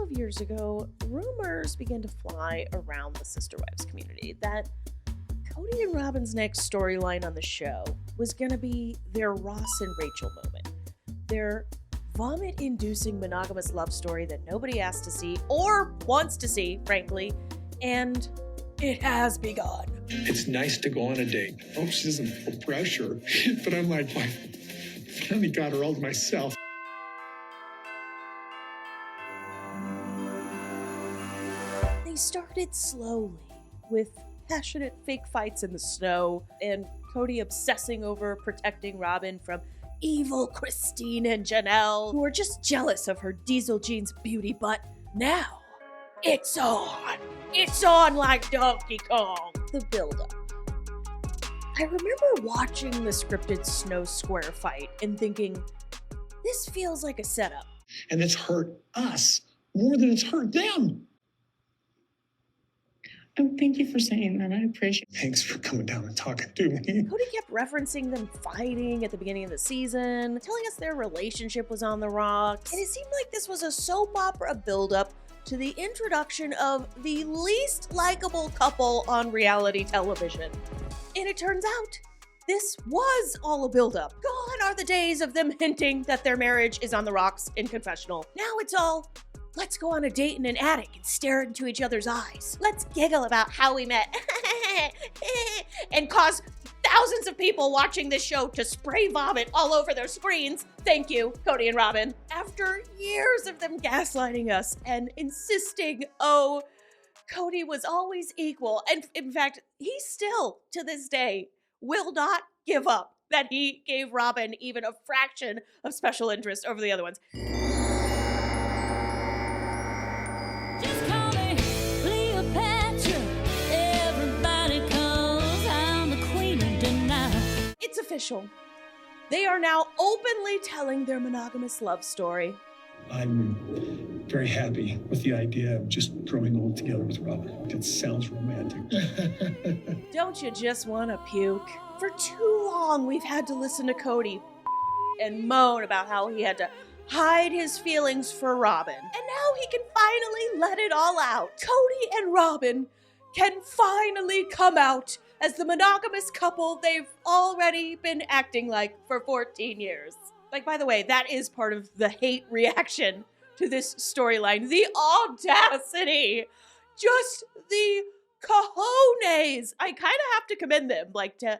of years ago, rumors began to fly around the Sister Wives community that Kody and Robyn's next storyline on the show was going to be their Ross and Rachel moment. Their vomit-inducing monogamous love story that nobody asked to see or wants to see, frankly, and it has begun. It's nice to go on a date. I hope she doesn't feel pressure, but I'm like, I finally got her all to myself. They started slowly with passionate fake fights in the snow and Kody obsessing over protecting Robyn from evil Christine and Janelle, who are just jealous of her Diesel Jeans beauty. But now it's on. It's on like Donkey Kong. The buildup. I remember watching the scripted Snow Square fight and thinking, this feels like a setup. And it's hurt us more than it's hurt them. Oh, thank you for saying that. I appreciate it. Thanks for coming down and talking to me. Kody kept referencing them fighting at the beginning of the season, telling us their relationship was on the rocks. And it seemed like this was a soap opera buildup to the introduction of the least likable couple on reality television. And it turns out, this was all a buildup. Gone are the days of them hinting that their marriage is on the rocks in confessional. Now it's all, let's go on a date in an attic and stare into each other's eyes. Let's giggle about how we met and cause thousands of people watching this show to spray vomit all over their screens. Thank you, Kody and Robyn. After years of them gaslighting us and insisting, oh, Kody was always equal. And in fact, he still, to this day, will not give up that he gave Robyn even a fraction of special interest over the other ones. Just call me Cleopatra. Everybody calls, I'm the queen of denial. It's official. They are now openly telling their monogamous love story. I'm very happy with the idea of just growing old together with Robyn. It sounds romantic. Don't you just want to puke? For too long, we've had to listen to Kody and moan about how he had to hide his feelings for Robyn. And now he can finally let it all out. Kody and Robyn can finally come out as the monogamous couple they've already been acting like for 14 years. Like, by the way, that is part of the hate reaction to this storyline. The audacity. Just the cojones. I kind of have to commend them. Like, to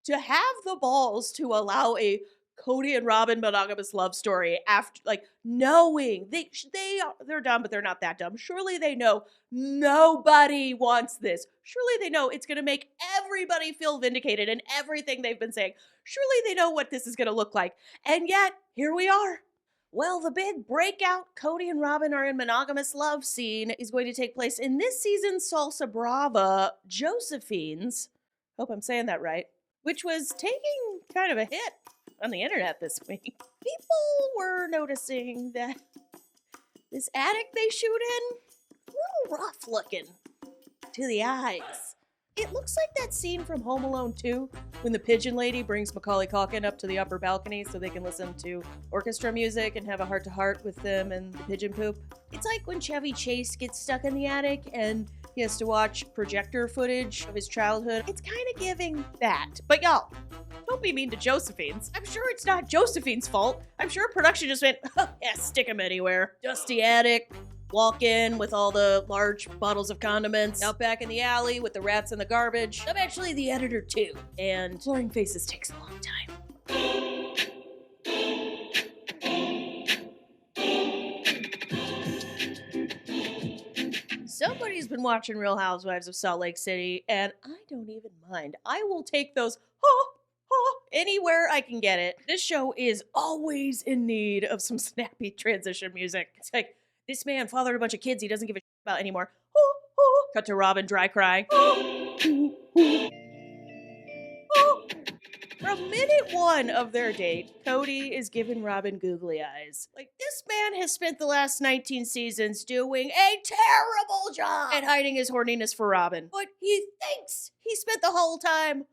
have the balls to allow a Kody and Robyn monogamous love story after, like, knowing they're dumb, but they're not that dumb. Surely they know nobody wants this. Surely they know it's going to make everybody feel vindicated in everything they've been saying. Surely they know what this is going to look like. And yet, here we are. Well, the big breakout Kody and Robyn are in monogamous love scene is going to take place in this season's Salsa Brava, Josephine's, hope I'm saying that right, which was taking kind of a hit on the internet this week. People were noticing that this attic they shoot in, a little rough looking to the eyes. It looks like that scene from Home Alone 2 when the pigeon lady brings Macaulay Culkin up to the upper balcony so they can listen to orchestra music and have a heart-to-heart with them and the pigeon poop. It's like when Chevy Chase gets stuck in the attic and he has to watch projector footage of his childhood. It's kind of giving that. But y'all, don't be mean to Josephine's. I'm sure it's not Josephine's fault. I'm sure production just went, oh, yeah, stick him anywhere. Dusty attic, walk in with all the large bottles of condiments, out back in the alley with the rats and the garbage. I'm actually the editor too, and Flooring Faces takes a long time. Somebody's been watching Real Housewives of Salt Lake City, and I don't even mind. I will take those anywhere I can get it. This show is always in need of some snappy transition music. It's like, this man fathered a bunch of kids he doesn't give a shit about anymore. Cut to Robyn dry crying. From minute one of their date, Kody is giving Robyn googly eyes. Like, this man has spent the last 19 seasons doing a terrible job at hiding his horniness for Robyn. But he thinks he spent the whole time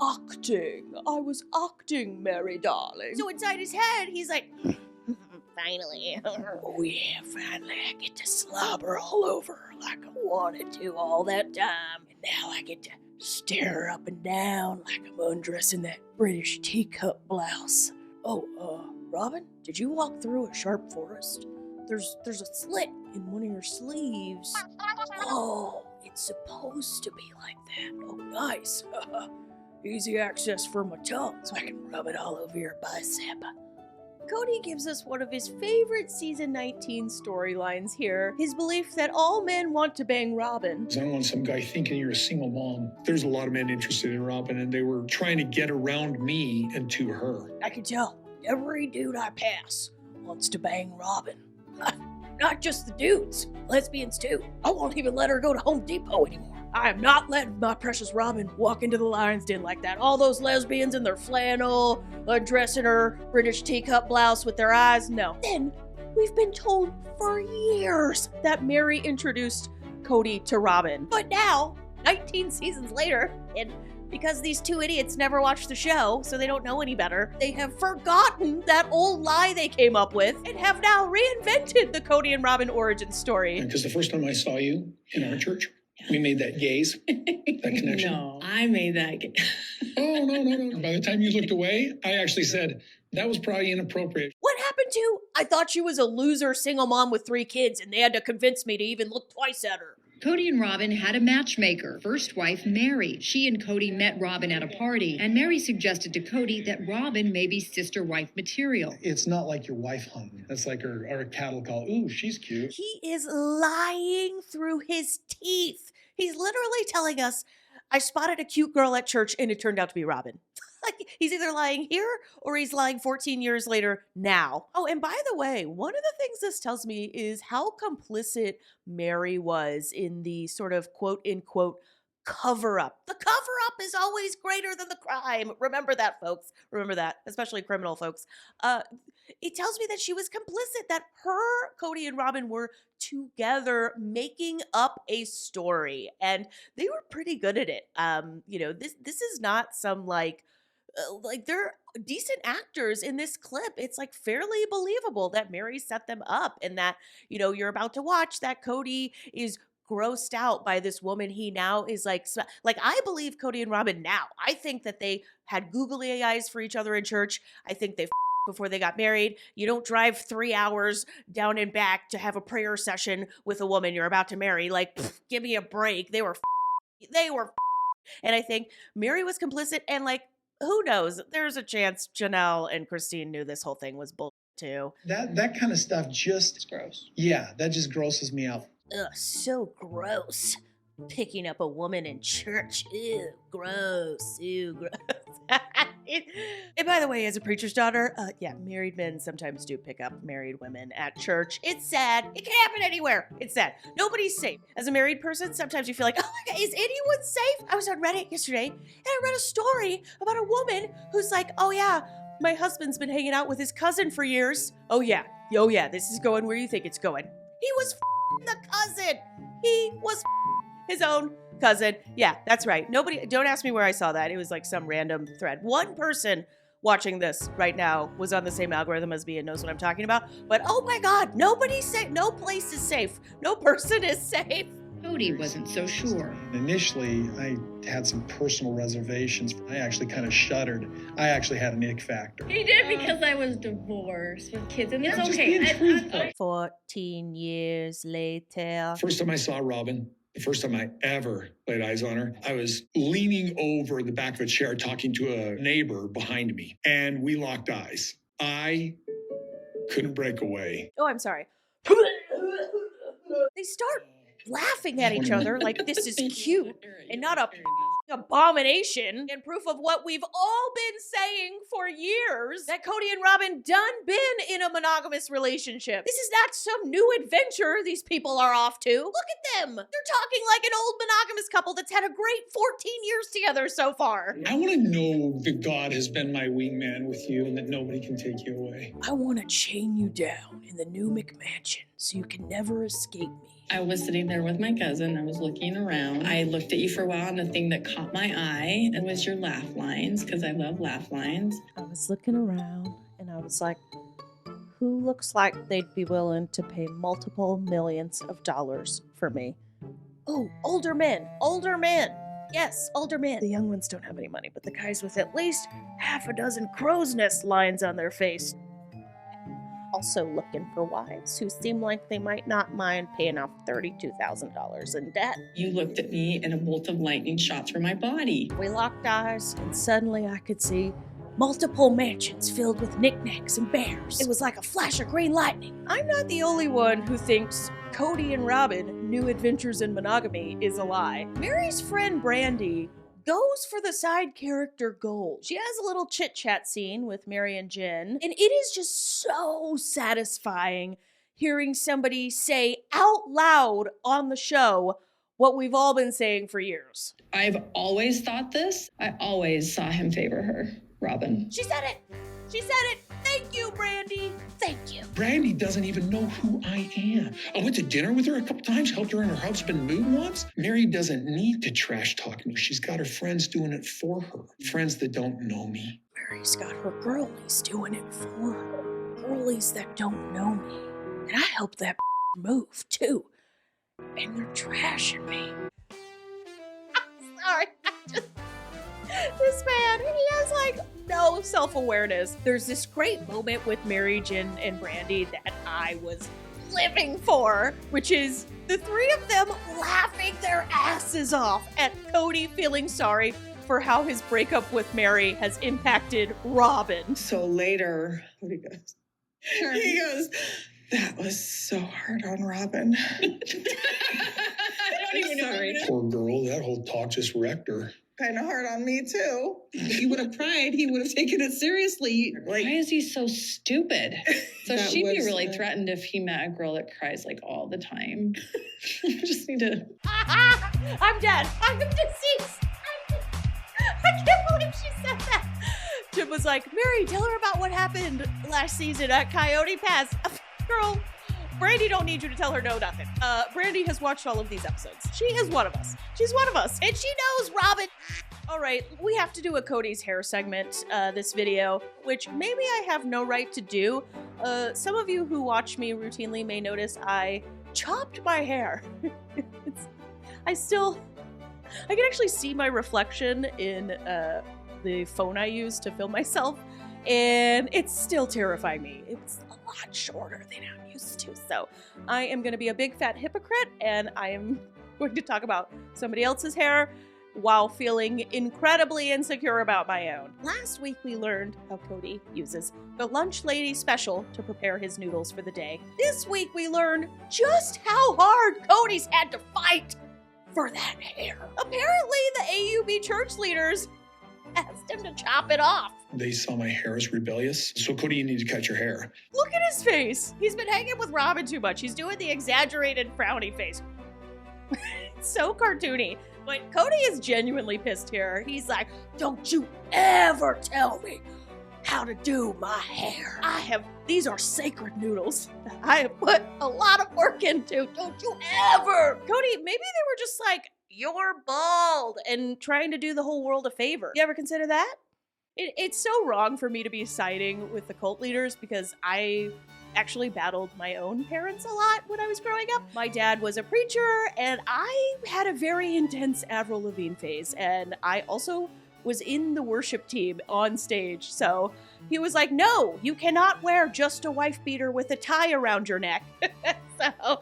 acting. I was acting, Mary darling. So inside his head, he's like, finally. Oh yeah, finally I get to slobber all over her like I wanted to all that time. And now I get to stare her up and down like I'm undressing that British teacup blouse. Oh, Robyn, did you walk through a sharp forest? There's a slit in one of your sleeves. Oh, it's supposed to be like that. Oh, nice. Easy access for my tongue so I can rub it all over your bicep. Kody gives us one of his favorite season 19 storylines here. His belief that all men want to bang Robyn. I don't want some guy thinking you're a single mom. There's a lot of men interested in Robyn, and they were trying to get around me and to her. I can tell. Every dude I pass wants to bang Robyn. Not just the dudes, lesbians too. I won't even let her go to Home Depot anymore. I am not letting my precious Robyn walk into the lion's den like that. All those lesbians in their flannel, undressing her British teacup blouse with their eyes, no. Then, we've been told for years that Mary introduced Kody to Robyn. But now, 19 seasons later, and because these two idiots never watched the show, so they don't know any better, they have forgotten that old lie they came up with and have now reinvented the Kody and Robyn origin story. Because the first time I saw you in our church, we made that gaze, that connection. No, I made that. Oh, no. By the time you looked away, I actually said, that was probably inappropriate. What happened to, I thought she was a loser single mom with 3 kids and they had to convince me to even look twice at her. Kody and Robyn had a matchmaker, first wife Mary. She and Kody met Robyn at a party, and Mary suggested to Kody that Robyn may be sister wife material. It's not like your wife hunting. That's like our cattle call. Ooh, she's cute. He is lying through his teeth. He's literally telling us, I spotted a cute girl at church and it turned out to be Robyn. Like, he's either lying here or he's lying 14 years later now. Oh, and by the way, one of the things this tells me is how complicit Mary was in the sort of quote unquote cover up. The cover up is always greater than the crime. Remember that, folks. Remember that, especially criminal folks. It tells me that she was complicit, that her, Kody and Robyn were together making up a story, and they were pretty good at it. This is not some like they're decent actors in this clip. It's like fairly believable that Mary set them up, and that, you're about to watch that Kody is grossed out by this woman he now is like I believe Kody and Robyn now. I think that they had googly eyes for each other in church. I think they before they got married. You don't drive 3 hours down and back to have a prayer session with a woman you're about to marry. Like, give me a break. They were and I think Mary was complicit, and like, who knows? There's a chance Janelle and Christine knew this whole thing was bull too. That kind of stuff just... It's gross. Yeah, that just grosses me out. Ugh, so gross. Picking up a woman in church. Ew, gross. Ew, gross. And by the way, as a preacher's daughter, married men sometimes do pick up married women at church. It's sad. It can happen anywhere. It's sad. Nobody's safe. As a married person, sometimes you feel like, oh my God, is anyone safe? I was on Reddit yesterday, and I read a story about a woman who's like, oh yeah, my husband's been hanging out with his cousin for years. Oh yeah, this is going where you think it's going. He was the cousin. He was his own cousin. Yeah, that's right. Nobody, don't ask me where I saw that. It was like some random thread. One person watching this right now was on the same algorithm as me and knows what I'm talking about. But oh my God, nobody's safe. No place is safe. No person is safe. Kody wasn't so sure. Initially, I had some personal reservations. I actually kind of shuddered. I actually had an ick factor. He did because I was divorced with kids, and it's I'm just okay. being truthful. 14 years later. First time I saw Robyn, the first time I ever laid eyes on her, I was leaning over the back of a chair talking to a neighbor behind me, and we locked eyes. I couldn't break away. Oh, I'm sorry. They start laughing at each other like this is cute and not a abomination, and proof of what we've all been saying for years, that Kody and Robyn done been in a monogamous relationship. This is not some new adventure these people are off to. Look at them. They're talking like an old monogamous couple that's had a great 14 years together so far. I want to know that God has been my wingman with you and that nobody can take you away. I want to chain you down in the new McMansion so you can never escape me. I was sitting there with my cousin. I was looking around. I looked at you for a while, and the thing that caught my eye was your laugh lines, because I love laugh lines. I was looking around, and I was like, who looks like they'd be willing to pay multiple millions of dollars for me. Oh, older men. Older men. Yes, older men. The young ones don't have any money, but the guys with at least half a dozen crow's nest lines on their face. Also looking for wives who seem like they might not mind paying off $32,000 in debt. You looked at me and a bolt of lightning shot through my body. We locked eyes, and suddenly I could see multiple mansions filled with knickknacks and bears. It was like a flash of green lightning. I'm not the only one who thinks Kody and Robyn, New Adventures in Monogamy, is a lie. Mary's friend Brandy goes for the side character gold. She has a little chit-chat scene with Mary and Jen, and it is just so satisfying hearing somebody say out loud on the show what we've all been saying for years. I've always thought this. I always saw him favor her, Robyn. She said it! She said it! Thank you, Brandy! Thank you. Brandy doesn't even know who I am. I went to dinner with her a couple times, helped her and her husband move once. Mary doesn't need to trash talk me. She's got her friends doing it for her. Friends that don't know me. Mary's got her girlies doing it for her. Girlies that don't know me. And I helped that move, too. And they're trashing me. I'm sorry. This man, he has like no self-awareness. There's this great moment with Mary, Jen, and Brandy that I was living for, which is the three of them laughing their asses off at Kody feeling sorry for how his breakup with Mary has impacted Robyn. So later, he goes, that was so hard on Robyn. I don't even know. Sorry. Poor girl, that whole talk just wrecked her. Kind of hard on me too. If he would have cried, he would have taken it seriously. Why is he so stupid? So That she'd be was, really threatened if he met a girl that cries like all the time. I just need to. I'm dead. I'm deceased. I can't believe she said that. Jim was like, Mary, tell her about what happened last season at Coyote Pass. Girl, Brandy don't need you to tell her no nothing. Brandy has watched all of these episodes. She is one of us. She's one of us. And she knows Robyn. All right, we have to do a Kody's hair segment this video, which maybe I have no right to do. Some of you who watch me routinely may notice I chopped my hair. I can actually see my reflection in the phone I use to film myself, and it's still terrifying me. It's a lot shorter than I'm used to. So I am going to be a big fat hypocrite, and I am going to talk about somebody else's hair while feeling incredibly insecure about my own. Last week we learned how Kody uses the Lunch Lady special to prepare his noodles for the day. This week we learned just how hard Kody's had to fight for that hair. Apparently the AUB church leaders asked him to chop it off. They saw my hair as rebellious. So Kody, you need to cut your hair. Look at his face. He's been hanging with Robyn too much. He's doing the exaggerated frowny face. It's so cartoony. But Kody is genuinely pissed here. He's like, don't you ever tell me how to do my hair. These are sacred noodles that I have put a lot of work into. Don't you ever. Kody, maybe they were just like, you're bald, and trying to do the whole world a favor. You ever consider that? It's so wrong for me to be siding with the cult leaders because I actually battled my own parents a lot when I was growing up. My dad was a preacher, and I had a very intense Avril Lavigne phase, and I also was in the worship team on stage. So he was like, no, you cannot wear just a wife beater with a tie around your neck. So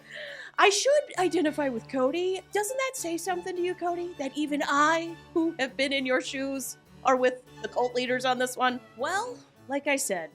I should identify with Kody. Doesn't that say something to you, Kody? That even I, who have been in your shoes, are with the cult leaders on this one? Well, like I said,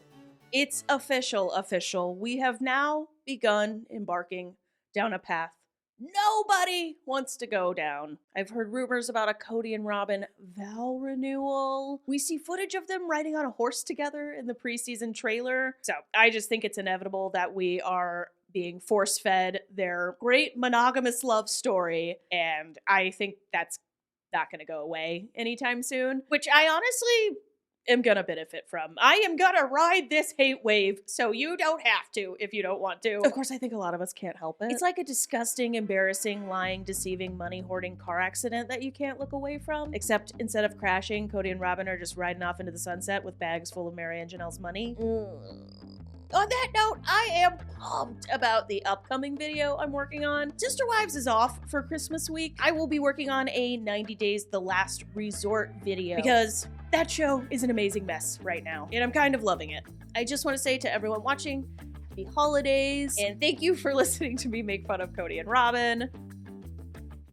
it's official. We have now begun embarking down a path nobody wants to go down. I've heard rumors about a Kody and Robyn vow renewal. We see footage of them riding on a horse together in the preseason trailer. So I just think it's inevitable that we are being force-fed their great monogamous love story, and I think that's not going to go away anytime soon, which I honestly am going to benefit from. I am going to ride this hate wave, so you don't have to if you don't want to. Of course, I think a lot of us can't help it. It's like a disgusting, embarrassing, lying, deceiving, money-hoarding car accident that you can't look away from, except instead of crashing, Kody and Robyn are just riding off into the sunset with bags full of Mary and Janelle's money. On that note, I am pumped about the upcoming video I'm working on. Sister Wives is off for Christmas week. I will be working on a 90 Days The Last Resort video because that show is an amazing mess right now, and I'm kind of loving it. I just want to say to everyone watching, happy holidays, and thank you for listening to me make fun of Kody and Robyn.